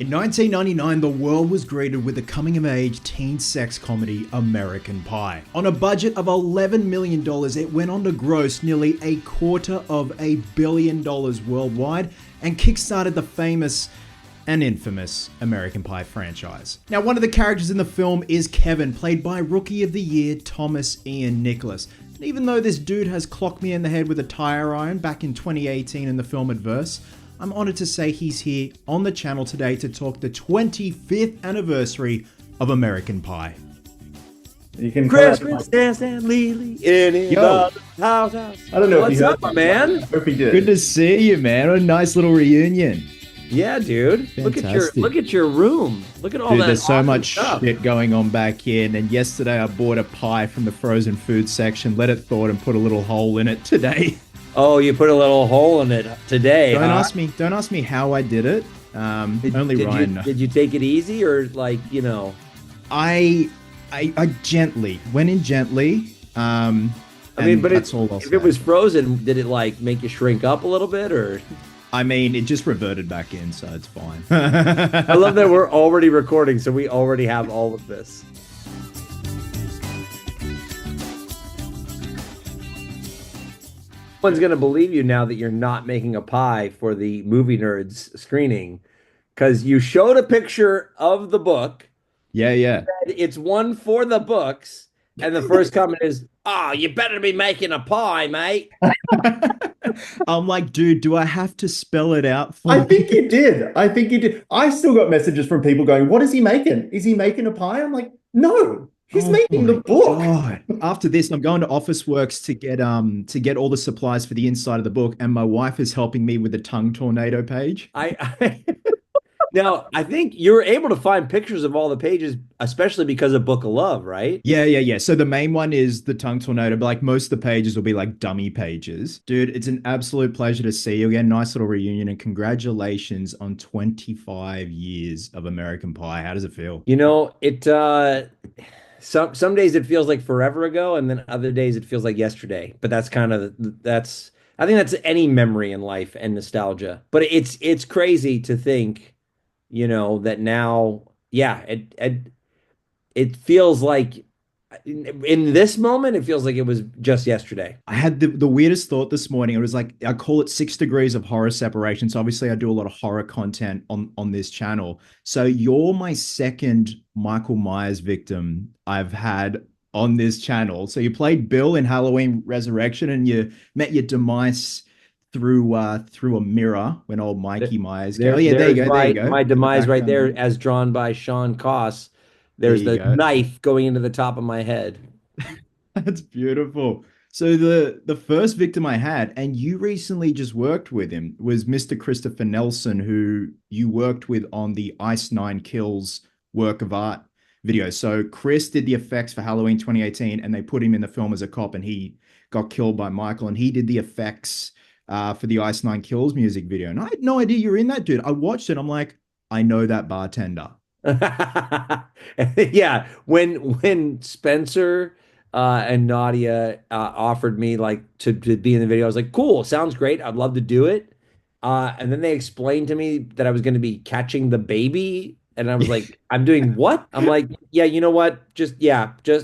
In 1999, the world was greeted with the coming-of-age teen sex comedy American Pie. On a budget of $11 million, it went on to gross nearly $250 million worldwide and kickstarted the famous and infamous American Pie franchise. Now, one of the characters in the film is Kevin, played by Rookie of the Year Thomas Ian Nicholas. And even though this dude has clocked me in the head with a tire iron back in 2018 in the film Adverse, I'm honoured to say he's here on the channel today to talk the 25th anniversary of American Pie. You can Christmas dance and Lily in the house. I don't know if you heard my man? I hope he did. Good to see you, man. What a nice little reunion. Yeah, dude. Fantastic. Look at your room. Look at all Dude, that. there's so awesome much stuff. shit going on back here. And yesterday I bought a pie from the frozen food section, let it thaw and put a little hole in it today. Oh, you put a little hole in it today. Don't huh? ask me how I did it. Only did Ryan you, knows. did you take it easy or I gently went in gently. I mean, but that's all I'll if say. it was frozen, did it make you shrink up a little bit or? I mean, it just reverted back in, so it's fine. I love that we're already recording, so we already have all of this. No one's gonna believe you now that you're not making a pie for the movie nerds screening, because you showed a picture of the book. Yeah. Said it's one for the books, and the first comment is, "Oh, you better be making a pie, mate." I'm like, dude, do I have to spell it out for I you? think you did. I still got messages from people going, "What is he making? Is he making a pie?" I'm like, "No, he's making the book." God. After this, I'm going to Office Works to get all the supplies for the inside of the book, and my wife is helping me with the tongue tornado page. I Now, I think you were able to find pictures of all the pages, especially because of Book of Love, right? Yeah. So the main one is the tongue tornado, but like most of the pages will be like dummy pages. Dude, it's an absolute pleasure to see you again. Nice little reunion, and congratulations on 25 years of American Pie. How does it feel? You know, some days it feels like forever ago, and then other days it feels like yesterday. But that's I think that's any memory in life and nostalgia. But it's crazy to think, that now, yeah, it feels like in this moment, it feels like it was just yesterday. I had the weirdest thought this morning. It was like, I call it 6 degrees of horror separation. So obviously I do a lot of horror content on this channel. So you're my second Michael Myers victim I've had on this channel. So you played Bill in Halloween Resurrection, and you met your demise through a mirror when old Mikey Myers There you you go. My In the demise right there, background. as drawn by Sean Koss. There's There you the go. knife going into the top of my head. That's beautiful. So the first victim I had, and you recently just worked with him, was Mr. Christopher Nelson, who you worked with on the Ice Nine Kills work of art video. So Chris did the effects for Halloween 2018, and they put him in the film as a cop, and he got killed by Michael, and he did the effects for the Ice Nine Kills music video. And I had no idea you were in that, dude. I watched it. I'm like, I know that bartender. Yeah, when Spencer and Nadia offered me to be in the video, I was like, cool, sounds great. I'd love to do it. And then they explained to me that I was going to be catching the baby, and I was like, I'm doing what? I'm like, yeah, you know what? Just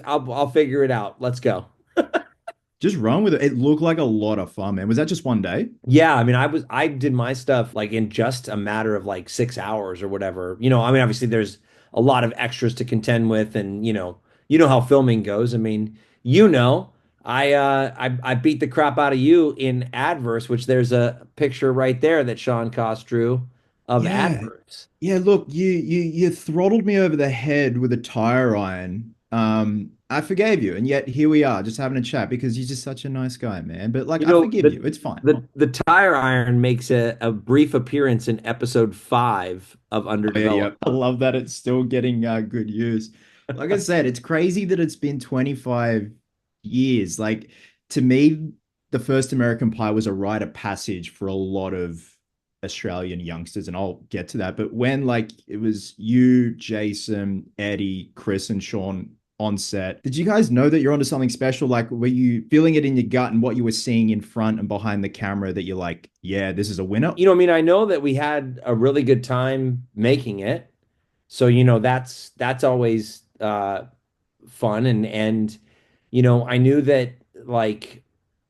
I'll figure it out. Let's go. Just run with it. It looked like a lot of fun, man. Was that just one day? Yeah, I mean, I did my stuff in just a matter of 6 hours or whatever. I mean, obviously there's a lot of extras to contend with, and you know how filming goes. I mean, I beat the crap out of you in Adverse, which there's a picture right there that Sean Koss drew of Yeah. Adverse. Yeah, look, you throttled me over the head with a tire iron. I forgave you, and yet here we are, just having a chat because you're just such a nice guy, man. But I forgive you. It's fine. The tire iron makes a brief appearance in episode 5 of Underdeveloped. I love that it's still getting good use. Like I said, it's crazy that it's been 25 years. Like, to me, the first American Pie was a rite of passage for a lot of Australian youngsters, and I'll get to that. But when it was you, Jason, Eddie, Chris, and Sean on set. Did you guys know that you're onto something special? Like, were you feeling it in your gut and what you were seeing in front and behind the camera that you're like, yeah, this is a winner? I mean, I know that we had a really good time making it. So, that's always fun and I knew that like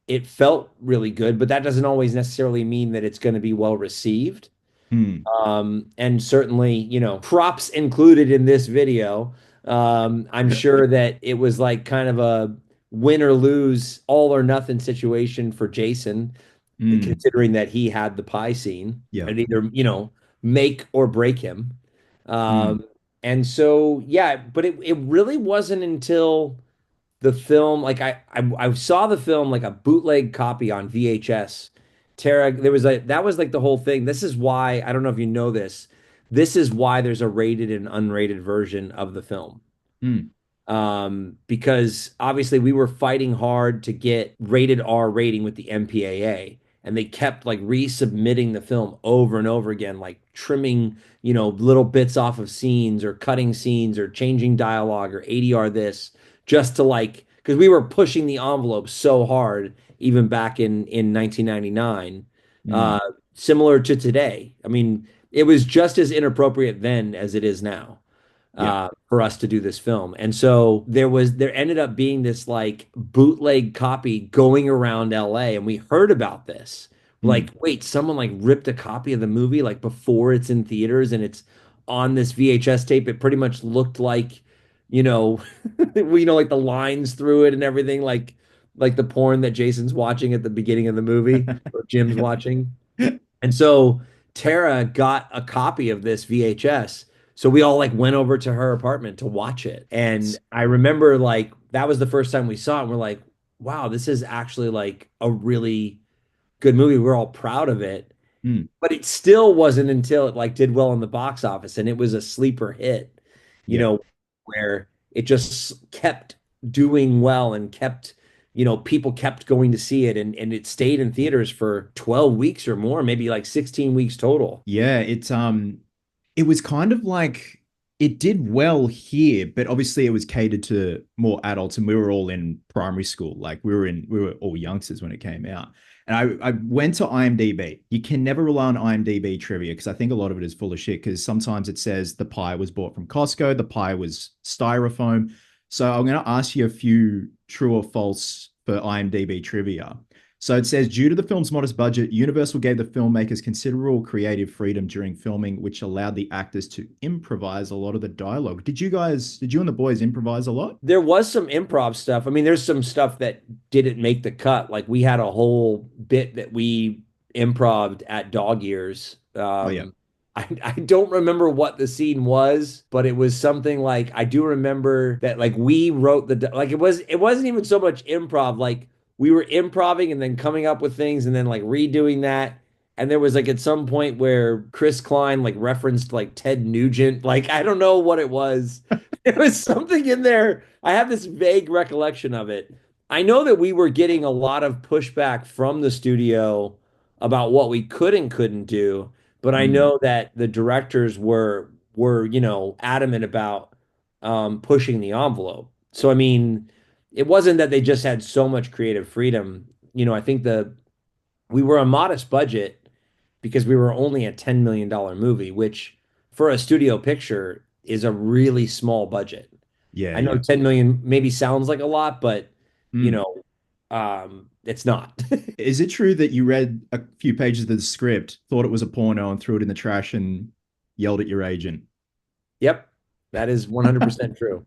it felt really good, but that doesn't always necessarily mean that it's going to be well received. Hmm. And certainly, props included in this video. I'm sure that it was like kind of a win or lose, all or nothing situation for Jason, Hmm. considering that he had the pie scene. Yeah. It either, make or break him. Hmm. Um, and so, yeah, but it really wasn't until the film, like I saw the film like a bootleg copy on VHS. Tara, that was like the whole thing. This is why, I don't know if you know this. This is why there's a rated and unrated version of the film. Hmm. Because obviously we were fighting hard to get rated R rating with the MPAA, and they kept like resubmitting the film over and over again, like trimming, little bits off of scenes or cutting scenes or changing dialogue or ADR this just to like, because we were pushing the envelope so hard even back in 1999, Hmm. similar to today. I mean, it was just as inappropriate then as it is now Yeah. for us to do this film. And so there ended up being this like bootleg copy going around LA, and we heard about this. Hmm. Like, wait, someone like ripped a copy of the movie like before it's in theaters and it's on this VHS tape. It pretty much looked like, you know, like the lines through it and everything, like the porn that Jason's watching at the beginning of the movie or Jim's watching. And so Tara got a copy of this VHS. So we all like went over to her apartment to watch it. And I remember like that was the first time we saw it. And we're like, wow, this is actually like a really good movie. We're all proud of it. Hmm. But it still wasn't until it like did well in the box office and it was a sleeper hit, you Yeah. know, where it just kept doing well and people kept going to see it and it stayed in theaters for 12 weeks or more, maybe like 16 weeks total. Yeah, it was kind of like it did well here, but obviously it was catered to more adults and we were all in primary school. Like we were all youngsters when it came out. And I went to IMDb. You can never rely on IMDb trivia because I think a lot of it is full of shit because sometimes it says the pie was bought from Costco, the pie was styrofoam. So I'm going to ask you a few true or false for IMDb trivia. So it says, due to the film's modest budget, Universal gave the filmmakers considerable creative freedom during filming, which allowed the actors to improvise a lot of the dialogue. Did you and the boys improvise a lot? There was some improv stuff. I mean, there's some stuff that didn't make the cut. Like we had a whole bit that we improved at dog years. Oh yeah. I don't remember what the scene was, but it was something like I do remember that like we wrote like it wasn't even so much improv. Like we were improving and then coming up with things and then like redoing that. And there was like at some point where Chris Klein like referenced like Ted Nugent. Like I don't know what it was. There was something in there. I have this vague recollection of it. I know that we were getting a lot of pushback from the studio about what we could and couldn't do, but I Mm, know that the directors were adamant about pushing the envelope. So I mean, it wasn't that they just had so much creative freedom. I think we were a modest budget because we were only a $10 million movie, which for a studio picture is a really small budget. yeah, I know yeah. 10 million maybe sounds like a lot, but you Mm. know, it's not. Is it true that you read a few pages of the script, thought it was a porno, and threw it in the trash and yelled at your agent? Yep, that is 100% true.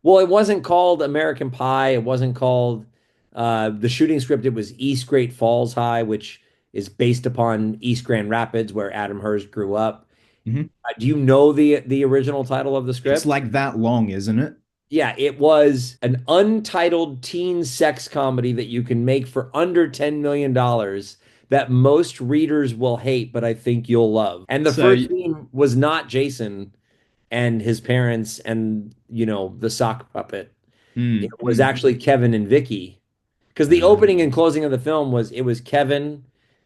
Well, it wasn't called American Pie. It wasn't called the shooting script. It was East Great Falls High, which is based upon East Grand Rapids, where Adam Hurst grew up. Mhm. Do you know the original title of the It's script? like that long, isn't it? Yeah, it was an untitled teen sex comedy that you can make for under $10 million dollars that most readers will hate, but I think you'll love. And the So, first scene was not Jason and his parents and, the sock puppet. It mm, was mm, actually Kevin and Vicky. Because the uh, opening and closing of the film was Kevin,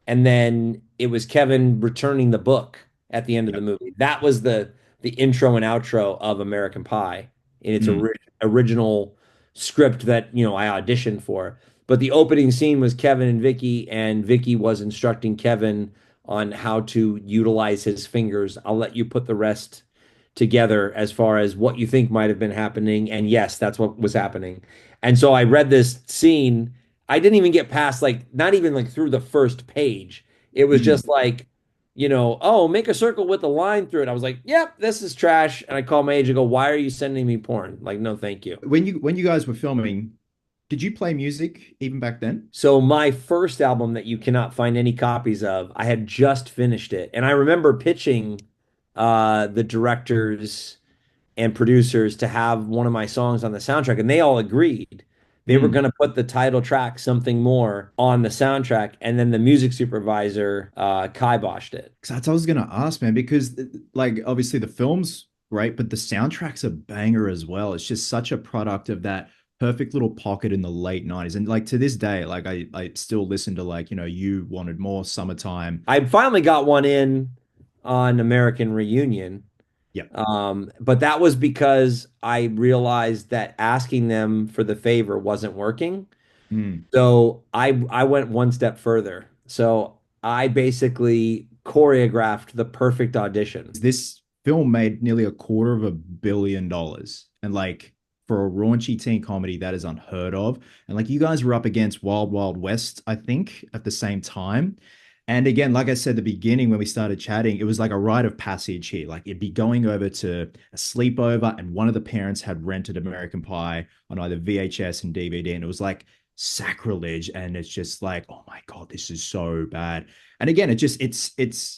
and then it was Kevin returning the book at the end of yeah. the movie. That was the intro and outro of American Pie in its Mm, original script that, I auditioned for. But the opening scene was Kevin and Vicky was instructing Kevin on how to utilize his fingers. I'll let you put the rest together as far as what you think might have been happening. And yes, that's what was happening. And so I read this scene. I didn't even get past like not even like through the first page. It was mm. just like, oh, make a circle with a line through it. I was like, yep, this is trash. And I call my agent and go, why are you sending me porn? Like, no, thank you. When you guys were filming, did you play music even back then? So my first album that you cannot find any copies of, I had just finished it. And I remember pitching the directors and producers to have one of my songs on the soundtrack, and they all agreed. They were Mm. going to put the title track, Something More, on the soundtrack, and then the music supervisor kiboshed it. Because that's what I was gonna ask, man. Because like obviously the film's great, but the soundtrack's a banger as well. It's just such a product of that perfect little pocket in the late 90s. And like to this day, like I still listen to like, You Wanted More, Summertime. I finally got one in on American Reunion. Yep. But that was because I realized that asking them for the favor wasn't working. Mm. So I went one step further. So I basically choreographed the perfect audition. This film made nearly $250 million. And like for a raunchy teen comedy, that is unheard of. And like you guys were up against Wild Wild West, I think, at the same time. And again, like I said at the beginning when we started chatting, it was like a rite of passage here. Like it'd be going over to a sleepover, and one of the parents had rented American Pie on either VHS and DVD, and it was like sacrilege. And it's just like, oh my God, this is so bad. And again, it's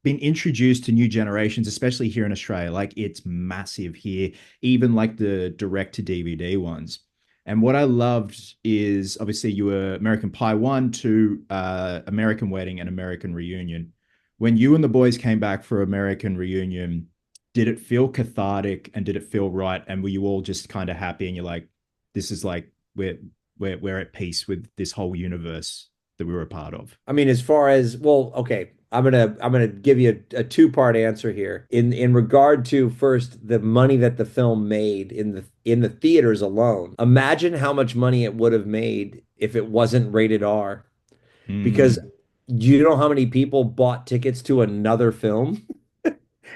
been introduced to new generations, especially here in Australia. Like it's massive here, even like the direct to DVD ones. And what I loved is obviously you were American Pie 1, 2, American Wedding, and American Reunion. When you and the boys came back for American Reunion, did it feel cathartic and did it feel right? And were you all just kind of happy and you're like, this is like we're at peace with this whole universe that we were a part of? I mean, as far as well, okay, I'm gonna give you a two-part answer here. In regard to first the money that the film made in the theaters alone. Imagine how much money it would have made if it wasn't rated R. Because Mm. you know how many people bought tickets to another film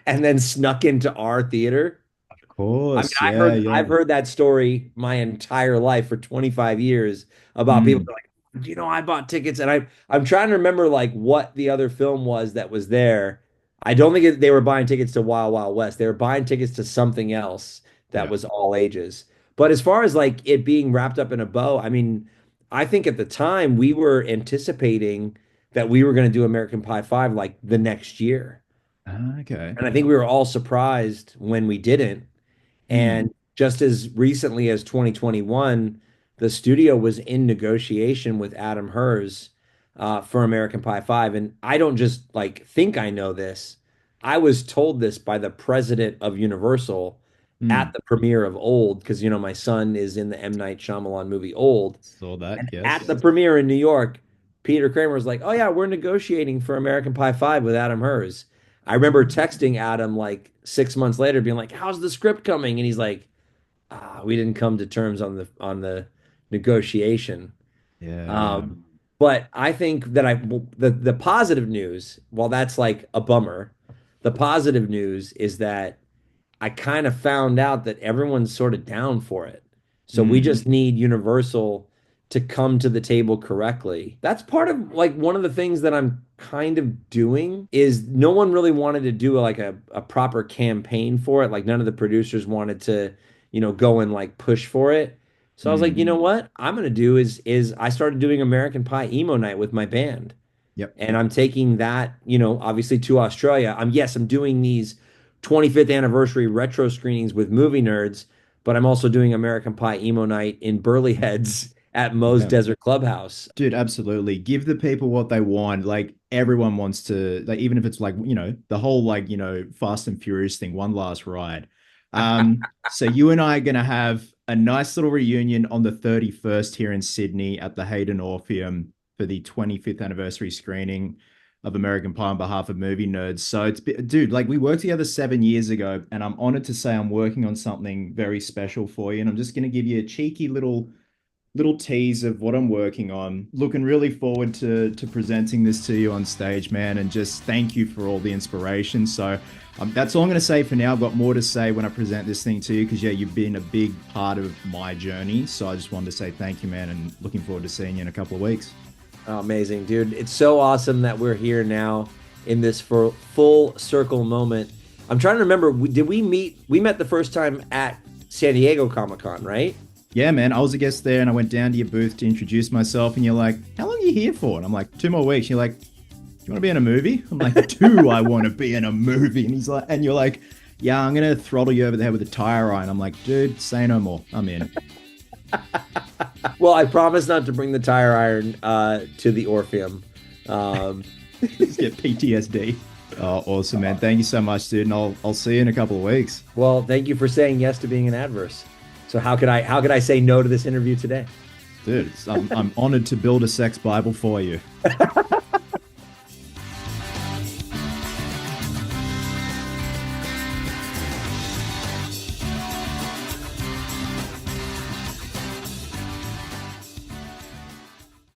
and then snuck into our theater? Of I mean, course. I Yeah, heard yeah. I've heard that story my entire life for 25 years about people Mm, like, I bought tickets and I'm trying to remember like what the other film was that was there. I don't think they were buying tickets to Wild Wild West. They were buying tickets to something else that yeah. was all ages. But as far as like it being wrapped up in a bow, I mean, I think at the time we were anticipating that we were going to do American Pie 5 like the next year. Okay. And I think we were all surprised when we didn't. Mm, And just as recently as 2021, the studio was in negotiation with Adam Hers for American Pie 5. And I don't just like think I know this. I was told this by the president of Universal at mm. the premiere of Old, because my son is in the M. Night Shyamalan movie Old. Saw that. And at the Yes. premiere in New York, Peter Kramer was like, "Oh yeah, we're negotiating for American Pie 5 with Adam Hers." I remember texting Adam like 6 months later, being like, "How's the script coming?" And he's like, "We didn't come to terms on the negotiation." Yeah, yeah. But I think that the positive news, while that's like a bummer, the positive news is that I kind of found out that everyone's sort of down for it. So we Mm, just need Universal to come to the table correctly. That's part of like one of the things that I'm kind of doing is no one really wanted to do like a proper campaign for it. Like none of the producers wanted to, go and like push for it. So I was like, mm. you know what I'm gonna do is I started doing American Pie emo night with my band. Yep. And I'm taking that, obviously to Australia. I'm doing these 25th anniversary retro screenings with movie nerds, but I'm also doing American Pie emo night in Burley Heads at Moe's Yeah. Desert Clubhouse. Dude, absolutely. Give the people what they want. Like everyone wants to, like, even if it's like, the whole like, Fast and Furious thing, one last ride. So you and I are gonna have a nice little reunion on the 31st here in Sydney at the Hayden Orpheum for the 25th anniversary screening. of American Pie on behalf of movie nerds. So dude, like we worked together 7 years ago, and I'm honored to say I'm working on something very special for you. And I'm just gonna give you a cheeky little tease of what I'm working on. Looking really forward to presenting this to you on stage, man, and just thank you for all the inspiration. So that's all I'm going to say for now. I've got more to say when I present this thing to you because, yeah, you've been a big part of my journey. So I just wanted to say thank you, man, and looking forward to seeing you in a couple of weeks. Oh, amazing, dude. It's so awesome that we're here now in this for full circle moment. I'm trying to remember, did we meet? We met the first time at San Diego Comic-Con, right? Yeah, man, I was a guest there and I went down to your booth to introduce myself. And you're like, how long are you here for? And I'm like, 2 more weeks. You're like, do you want to be in a movie? I'm like, I want to be in a movie. And he's like, and you're like, yeah, I'm going to throttle you over the head with a tire iron. I'm like, dude, say no more. I'm in. Well, I promise not to bring the tire iron to the Orpheum. Just get PTSD. Oh, awesome, man. Thank you so much, dude. And I'll see you in a couple of weeks. Well, thank you for saying yes to being an adverse. So how could I say no to this interview today? Dude, I'm honored to build a sex Bible for you.